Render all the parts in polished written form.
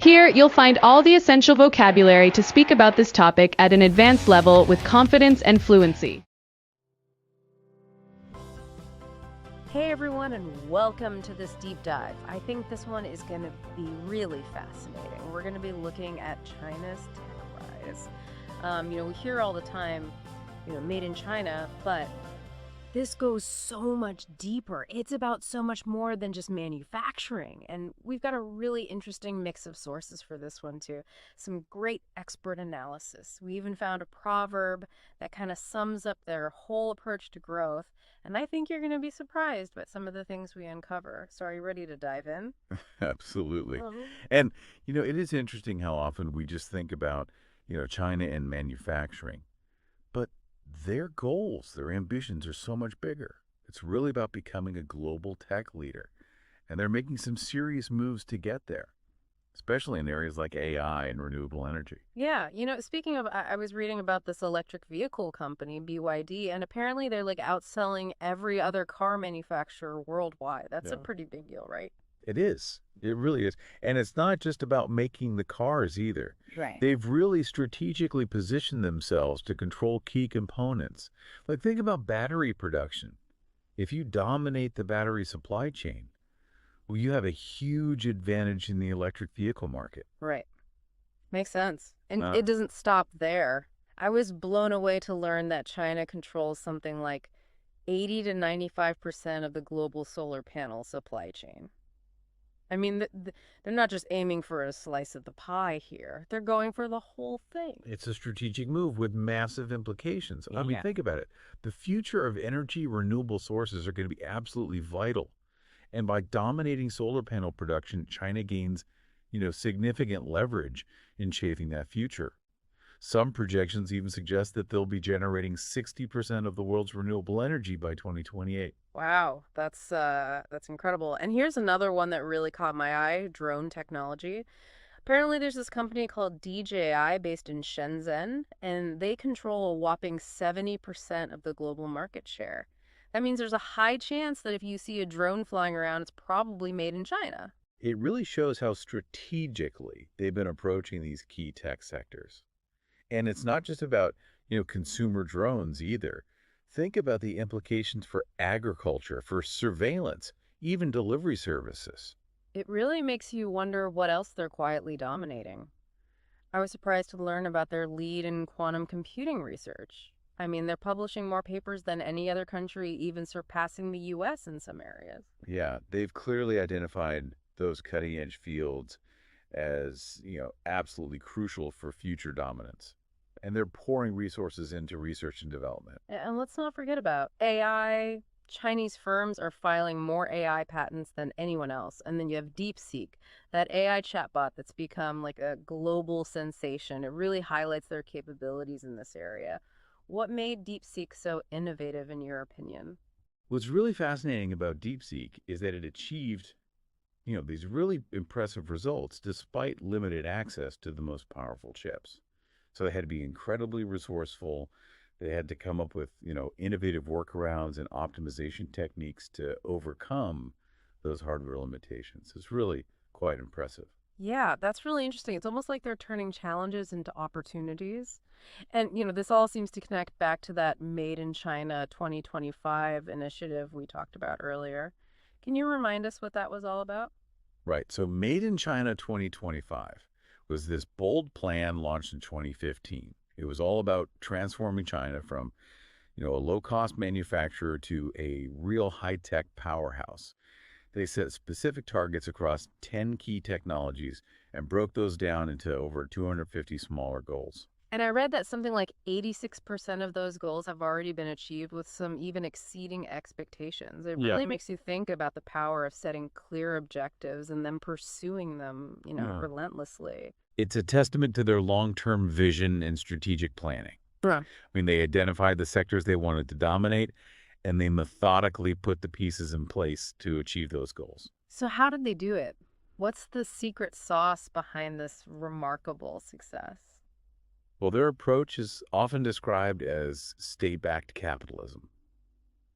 Here, you'll find all the essential vocabulary to speak about this topic at an advanced level with confidence and fluency. Hey everyone, and welcome to this deep dive. I think this one is going to be really fascinating. We're going to be looking at China's tech rise. We hear all the time, made in China, but this goes so much deeper. It's about so much more than just manufacturing. And we've got a really interesting mix of sources for this one, too. Some great expert analysis. We even found a proverb that kind of sums up their whole approach to growth. And I think you're going to be surprised by some of the things we uncover. So are you ready to dive in? Absolutely. Mhm. And, it is interesting how often we just think about, China and manufacturing. But their goals, their ambitions are so much bigger. It's really about becoming a global tech leader. And they're making some serious moves to get there, especially in areas like AI and renewable energy. Yeah, speaking of, I was reading about this electric vehicle company, BYD, and apparently they're like outselling every other car manufacturer worldwide. That's a Yeah. pretty big deal, right? It is. It really is. And it's not just about making the cars either. Right. They've really strategically positioned themselves to control key components. Like, think about battery production. If you dominate the battery supply chain, well, you have a huge advantage in the electric vehicle market. Right. Makes sense. And Uh, it doesn't stop there. I was blown away to learn that China controls something like 80 to 95% of the global solar panel supply chain. I mean, they're not just aiming for a slice of the pie here. They're going for the whole thing. it's a strategic move with massive implications. I mean, Yeah. think about it. The future of energy renewable sources are going to be absolutely vital. And by dominating solar panel production, China gains, significant leverage in shaping that future. Some projections even suggest that they'll be generating 60% of the world's renewable energy by 2028. Wow, that's incredible. And here's another one that really caught my eye, drone technology. Apparently there's this company called DJI based in Shenzhen, and they control a whopping 70% of the global market share. That means there's a high chance that if you see a drone flying around, it's probably made in China. It really shows how strategically they've been approaching these key tech sectors. And it's not just about, consumer drones either. Think about the implications for agriculture, for surveillance, even delivery services. It really makes you wonder what else they're quietly dominating. I was surprised to learn about their lead in quantum computing research. I mean, they're publishing more papers than any other country, even surpassing the US in some areas. Yeah, they've clearly identified those cutting edge fields as, absolutely crucial for future dominance. And they're pouring resources into research and development. And let's not forget about AI. Chinese firms are filing more AI patents than anyone else. And then you have DeepSeek, that AI chatbot that's become like a global sensation. It really highlights their capabilities in this area. What made DeepSeek so innovative, in your opinion? What's really fascinating about DeepSeek is that it achieved, these really impressive results despite limited access to the most powerful chips. So they had to be incredibly resourceful. They had to come up with, innovative workarounds and optimization techniques to overcome those hardware limitations. It's really quite impressive. Yeah, that's really interesting. It's almost like they're turning challenges into opportunities. And, this all seems to connect back to that Made in China 2025 initiative we talked about earlier. Can you remind us what that was all about? Right. So Made in China 2025 was this bold plan launched in 2015. It was all about transforming China from, a low-cost manufacturer to a real high-tech powerhouse. They set specific targets across 10 key technologies and broke those down into over 250 smaller goals. And I read that something like 86% of those goals have already been achieved, with some even exceeding expectations. It Yeah. really makes you think about the power of setting clear objectives and then pursuing them, Yeah. relentlessly. It's a testament to their long-term vision and strategic planning. Right. I mean, they identified the sectors they wanted to dominate, and they methodically put the pieces in place to achieve those goals. So how did they do it? What's the secret sauce behind this remarkable success? Well, their approach is often described as state-backed capitalism,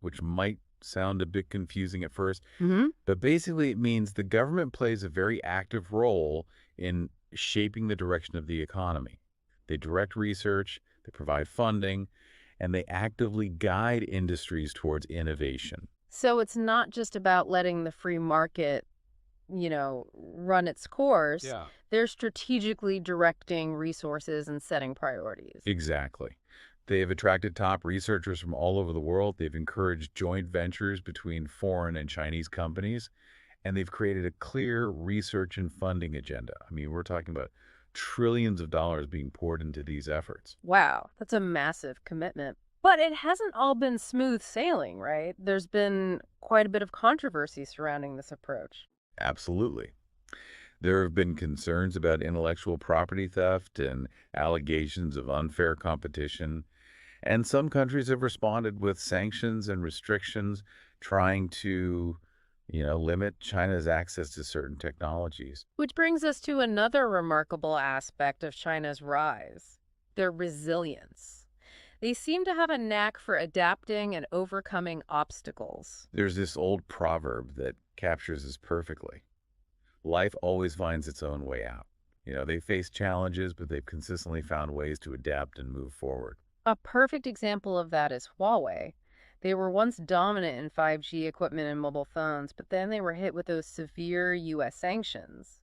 which might sound a bit confusing at first, Mm-hmm. but basically it means the government plays a very active role in shaping the direction of the economy. They direct research, they provide funding, and they actively guide industries towards innovation. So it's not just about letting the free market, run its course. Yeah. They're strategically directing resources and setting priorities. Exactly. They have attracted top researchers from all over the world. They've encouraged joint ventures between foreign and Chinese companies, and they've created a clear research and funding agenda. I mean, we're talking about trillions of dollars being poured into these efforts. Wow, that's a massive commitment. But it hasn't all been smooth sailing, right? There's been quite a bit of controversy surrounding this approach. Absolutely. There have been concerns about intellectual property theft and allegations of unfair competition, and some countries have responded with sanctions and restrictions trying to, limit China's access to certain technologies. Which brings us to another remarkable aspect of China's rise, their resilience. They seem to have a knack for adapting and overcoming obstacles. There's this old proverb that captures this perfectly. Life always finds its own way out. They face challenges, but they've consistently found ways to adapt and move forward. A perfect example of that is Huawei. They were once dominant in 5G equipment and mobile phones, but then they were hit with those severe U.S. sanctions.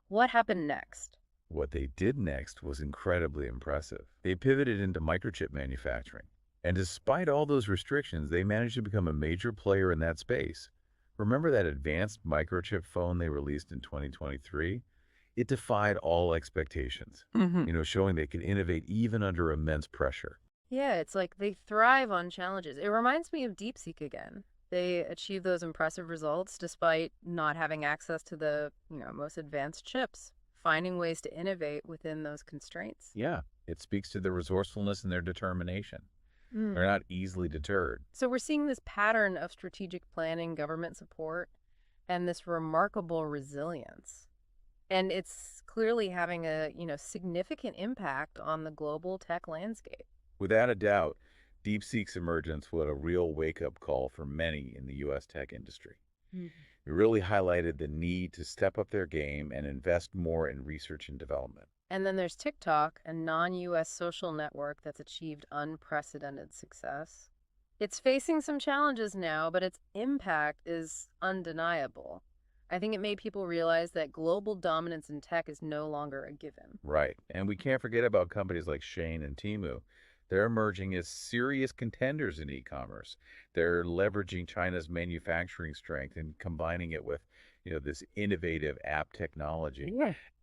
What happened next? What they did next was incredibly impressive. They pivoted into microchip manufacturing. And despite all those restrictions, they managed to become a major player in that space. Remember that advanced microchip phone they released in 2023? It defied all expectations, showing they could innovate even under immense pressure. Yeah, it's like they thrive on challenges. It reminds me of DeepSeek again. They achieve those impressive results despite not having access to the, most advanced chips, finding ways to innovate within those constraints. Yeah, it speaks to their resourcefulness and their determination. They're not easily deterred. So we're seeing this pattern of strategic planning, government support, and this remarkable resilience. And it's clearly having a, significant impact on the global tech landscape. Without a doubt, DeepSeek's emergence was a real wake-up call for many in the U.S. tech industry. It really highlighted the need to step up their game and invest more in research and development. And then there's TikTok, a non-U.S. social network that's achieved unprecedented success. It's facing some challenges now, but its impact is undeniable. I think it made people realize that global dominance in tech is no longer a given. Right. And we can't forget about companies like Shein and Temu. They're emerging as serious contenders in e-commerce. They're leveraging China's manufacturing strength and combining it with, this innovative app technology.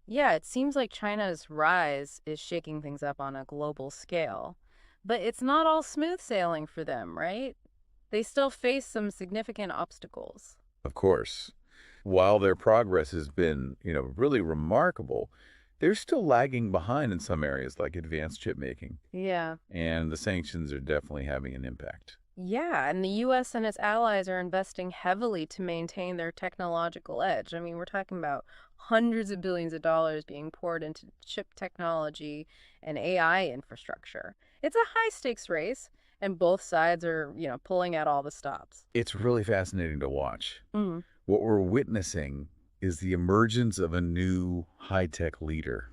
Yeah, it seems like China's rise is shaking things up on a global scale. But it's not all smooth sailing for them, right? They still face some significant obstacles. Of course. While their progress has been, really remarkable, they're still lagging behind in some areas like advanced chip making. Yeah. And the sanctions are definitely having an impact. Yeah, and the U.S. and its allies are investing heavily to maintain their technological edge. I mean, we're talking about hundreds of billions of dollars being poured into chip technology and AI infrastructure. It's a high-stakes race, and both sides are, pulling out all the stops. It's really fascinating to watch. Mm-hmm. What we're witnessing is the emergence of a new high-tech leader,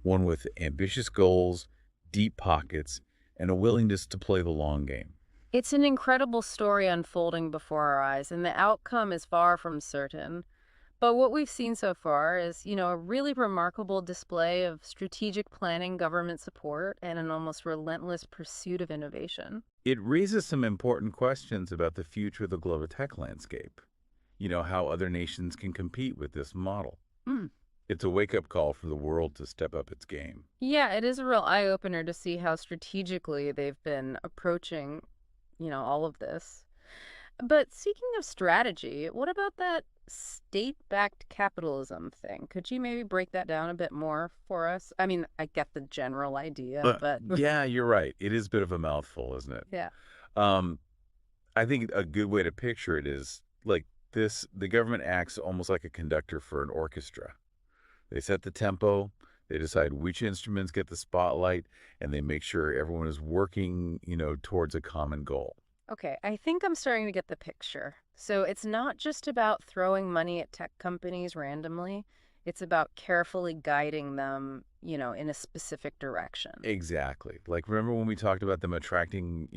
one with ambitious goals, deep pockets, and a willingness to play the long game. It's an incredible story unfolding before our eyes, and the outcome is far from certain. But what we've seen so far is, a really remarkable display of strategic planning, government support, and an almost relentless pursuit of innovation. It raises some important questions about the future of the global tech landscape. How other nations can compete with this model. It's a wake-up call for the world to step up its game. Yeah, it is a real eye-opener to see how strategically they've been approaching, all of this. But speaking of strategy, what about that state-backed capitalism thing? Could you maybe break that down a bit more for us? I mean, I get the general idea, but... Yeah, you're right. It is a bit of a mouthful, isn't it? Yeah. I think a good way to picture it is like this: the government acts almost like a conductor for an orchestra. They set the tempo, they decide which instruments get the spotlight, and they make sure everyone is working, towards a common goal. Okay, I think I'm starting to get the picture. So it's not just about throwing money at tech companies randomly. It's about carefully guiding them, in a specific direction. Exactly. Like, remember when we talked about them attracting,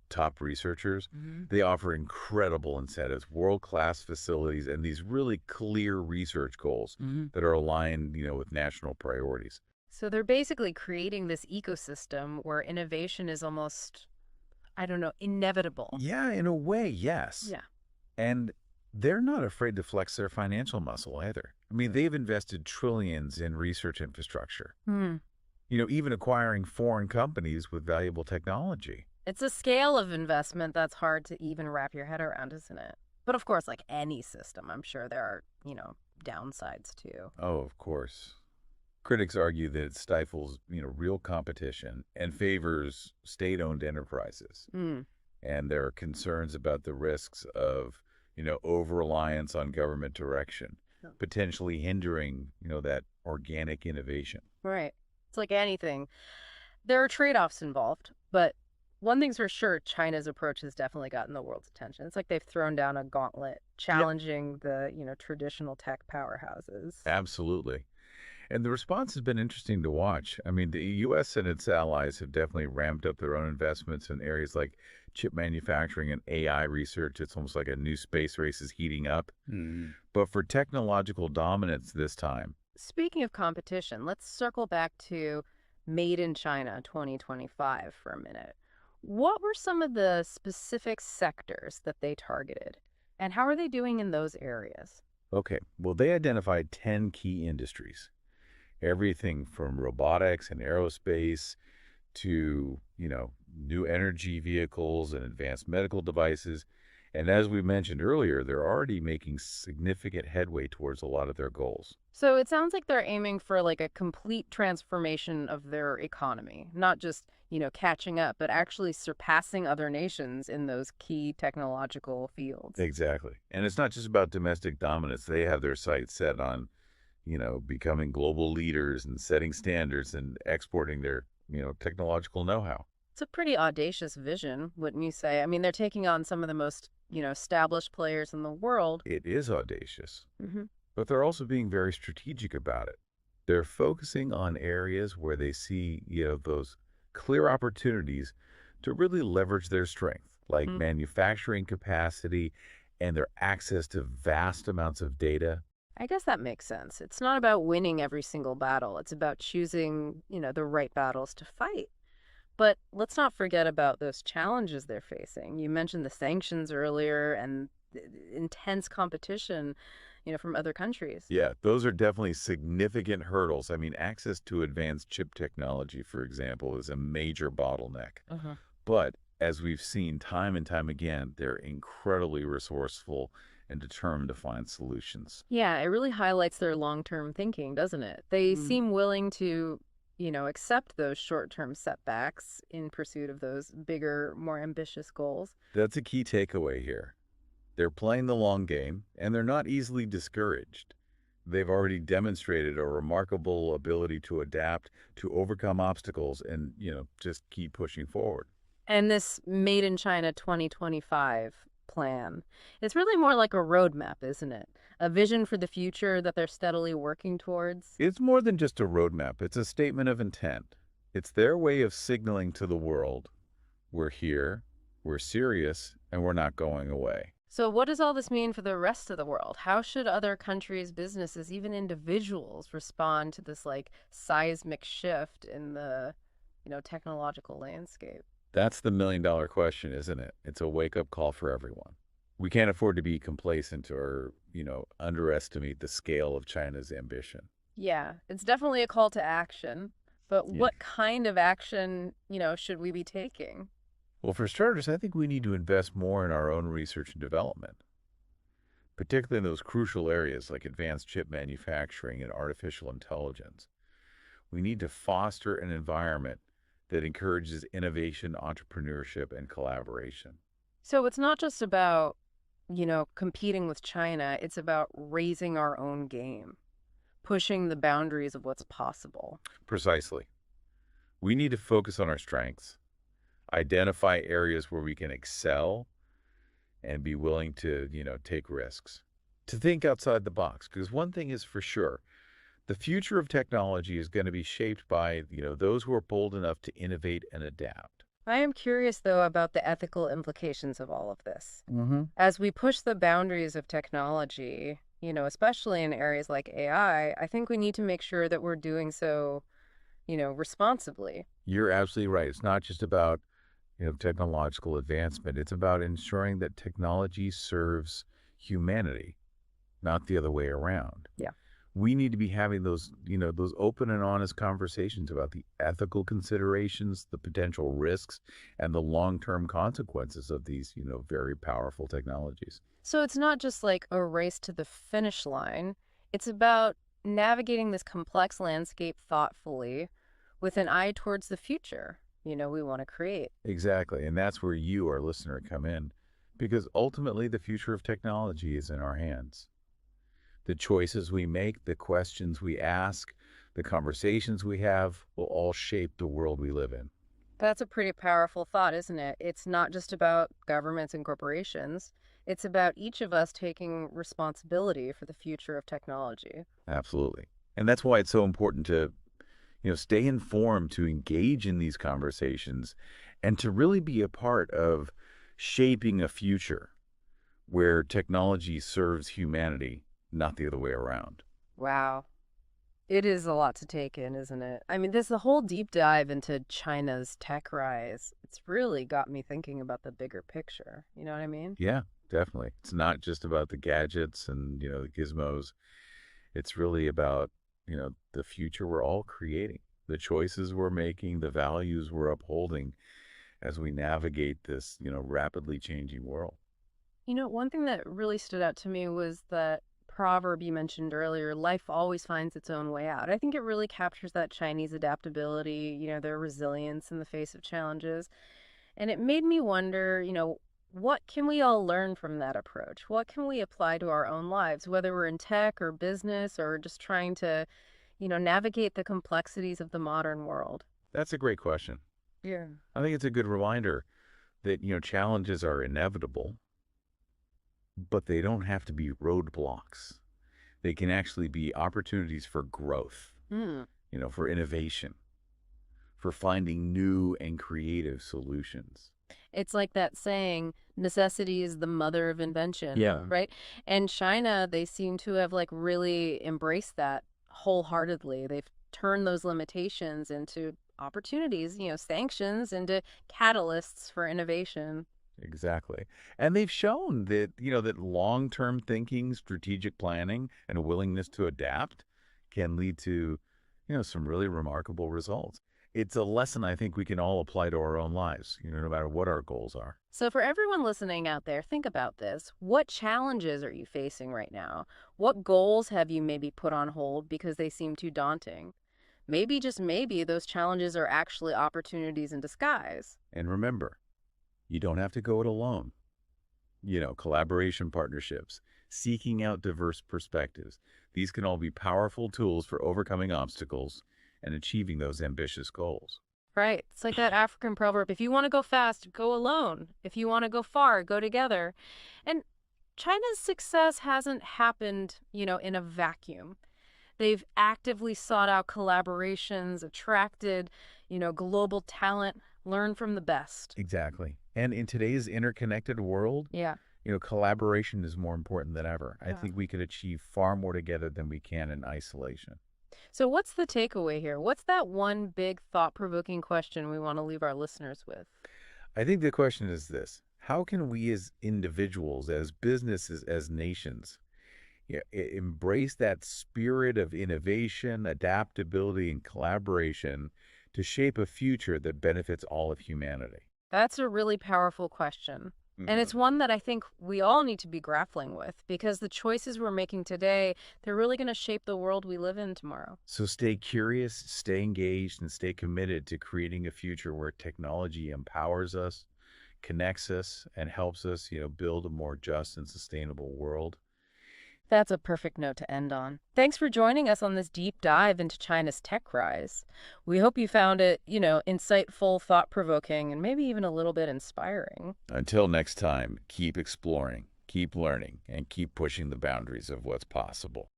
top researchers? Hmm. They offer incredible incentives, world-class facilities, and these really clear research goals Hmm. that are aligned, with national priorities. So they're basically creating this ecosystem where innovation is almost, I don't know, inevitable. Yeah, in a way, yes. Yeah. And they're not afraid to flex their financial muscle either. I mean, they've invested trillions in research infrastructure, Hmm. even acquiring foreign companies with valuable technology. It's a scale of investment that's hard to even wrap your head around, isn't it? But of course, like any system, I'm sure there are, downsides too. Oh, of course. Critics argue that it stifles, real competition and favors state-owned enterprises. Hmm. And there are concerns about the risks of, over-reliance on government direction, Yeah. potentially hindering, that organic innovation. Right. It's like anything. There are trade-offs involved, but one thing's for sure, China's approach has definitely gotten the world's attention. It's like they've thrown down a gauntlet, challenging the, traditional tech powerhouses. Absolutely. And the response has been interesting to watch. I mean, the U.S. and its allies have definitely ramped up their own investments in areas like chip manufacturing and AI research. It's almost like a new space race is heating up. But for technological dominance this time, Speaking of competition, let's circle back to Made in China 2025 for a minute. What were some of the specific sectors that they targeted? And how are they doing in those areas? okay, well, they identified 10 key industries. Everything from robotics and aerospace to, new energy vehicles and advanced medical devices. And as we mentioned earlier, they're already making significant headway towards a lot of their goals. So it sounds like they're aiming for like a complete transformation of their economy, not just, catching up, but actually surpassing other nations in those key technological fields. Exactly. And it's not just about domestic dominance. They have their sights set on, becoming global leaders and setting standards and exporting their, technological know-how. It's a pretty audacious vision, wouldn't you say? I mean, they're taking on some of the most, established players in the world. It is audacious, Hmm. but they're also being very strategic about it. They're focusing on areas where they see, those clear opportunities to really leverage their strength, like manufacturing capacity and their access to vast amounts of data. I guess that makes sense. It's not about winning every single battle. It's about choosing, the right battles to fight. But let's not forget about those challenges they're facing. You mentioned the sanctions earlier and the intense competition, from other countries. Yeah, those are definitely significant hurdles. I mean, access to advanced chip technology, for example, is a major bottleneck. Uh-huh. But as we've seen time and time again, they're incredibly resourceful and determined to find solutions. Yeah, it really highlights their long-term thinking, doesn't it? They seem willing to, accept those short-term setbacks in pursuit of those bigger, more ambitious goals. That's a key takeaway here. They're playing the long game, and they're not easily discouraged. They've already demonstrated a remarkable ability to adapt, to overcome obstacles, and, just keep pushing forward. And this Made in China 2025 plan, it's really more like a roadmap, isn't it? A vision for the future that they're steadily working towards. It's more than just a roadmap. It's a statement of intent. It's their way of signaling to the world, we're here, we're serious, and we're not going away. So what does all this mean for the rest of the world? How should other countries, businesses, even individuals respond to this like seismic shift in the, technological landscape? That's the million-dollar question, isn't it? It's a wake-up call for everyone. We can't afford to be complacent or, underestimate the scale of China's ambition. Yeah, it's definitely a call to action. But Yeah. what kind of action, should we be taking? Well, for starters, I think we need to invest more in our own research and development, particularly in those crucial areas like advanced chip manufacturing and artificial intelligence. We need to foster an environment that encourages innovation, entrepreneurship, and collaboration. So it's not just about, competing with China. It's about raising our own game, pushing the boundaries of what's possible. Precisely. We need to focus on our strengths, identify areas where we can excel, and be willing to, take risks. To think outside the box. Because one thing is for sure, The future of technology is going to be shaped by, those who are bold enough to innovate and adapt. I am curious, though, about the ethical implications of all of this. Mm-hmm. As we push the boundaries of technology, especially in areas like AI, I think we need to make sure that we're doing so, responsibly. You're absolutely right. It's not just about, technological advancement. It's about ensuring that technology serves humanity, not the other way around. Yeah. We need to be having those open and honest conversations about the ethical considerations, the potential risks, and the long-term consequences of these, very powerful technologies. So it's not just like a race to the finish line. It's about navigating this complex landscape thoughtfully with an eye towards the future, we want to create. Exactly. And that's where you, our listener, come in, because ultimately the future of technology is in our hands. The choices we make, the questions we ask, the conversations we have will all shape the world we live in. That's a pretty powerful thought, isn't it? It's not just about governments and corporations. It's about each of us taking responsibility for the future of technology. Absolutely. And that's why it's so important to, stay informed, to engage in these conversations, and to really be a part of shaping a future where technology serves humanity, not the other way around. Wow. It is a lot to take in, isn't it? I mean, the whole deep dive into China's tech rise. It's really got me thinking about the bigger picture. You know what I mean? Yeah, definitely. It's not just about the gadgets and, the gizmos. It's really about, the future we're all creating, the choices we're making, the values we're upholding as we navigate this, rapidly changing world. One thing that really stood out to me was that proverb you mentioned earlier, life always finds its own way out. I think it really captures that Chinese adaptability, their resilience in the face of challenges. And it made me wonder, what can we all learn from that approach? What can we apply to our own lives, whether we're in tech or business or just trying to, navigate the complexities of the modern world? That's a great question. Yeah. I think it's a good reminder that, challenges are inevitable, but they don't have to be roadblocks. They can actually be opportunities for growth, Hmm. for innovation, for finding new and creative solutions. It's like that saying, necessity is the mother of invention. Yeah. Right? And China, they seem to have like really embraced that wholeheartedly. They've turned those limitations into opportunities, sanctions into catalysts for innovation. Exactly. And they've shown that, that long-term thinking, strategic planning, and a willingness to adapt can lead to, some really remarkable results. It's a lesson I think we can all apply to our own lives, no matter what our goals are. So for everyone listening out there, think about this. What challenges are you facing right now? What goals have you maybe put on hold because they seem too daunting? Maybe, just maybe, those challenges are actually opportunities in disguise. And remember, you don't have to go it alone. Collaboration partnerships, seeking out diverse perspectives. These can all be powerful tools for overcoming obstacles and achieving those ambitious goals. Right. It's like that African proverb, if you want to go fast, go alone. If you want to go far, go together. And China's success hasn't happened, in a vacuum. They've actively sought out collaborations, attracted, global talent, learned from the best. Exactly. And in today's interconnected world, Yeah. collaboration is more important than ever. I Yeah. think we could achieve far more together than we can in isolation. So what's the takeaway here? What's that one big thought-provoking question we want to leave our listeners with? I think the question is this: how can we as individuals, as businesses, as nations, embrace that spirit of innovation, adaptability, and collaboration to shape a future that benefits all of humanity? That's a really powerful question. And it's one that I think we all need to be grappling with because the choices we're making today, they're really going to shape the world we live in tomorrow. So stay curious, stay engaged, and stay committed to creating a future where technology empowers us, connects us, and helps us, build a more just and sustainable world. That's a perfect note to end on. Thanks for joining us on this deep dive into China's tech rise. We hope you found it, insightful, thought-provoking, and maybe even a little bit inspiring. Until next time, keep exploring, keep learning, and keep pushing the boundaries of what's possible.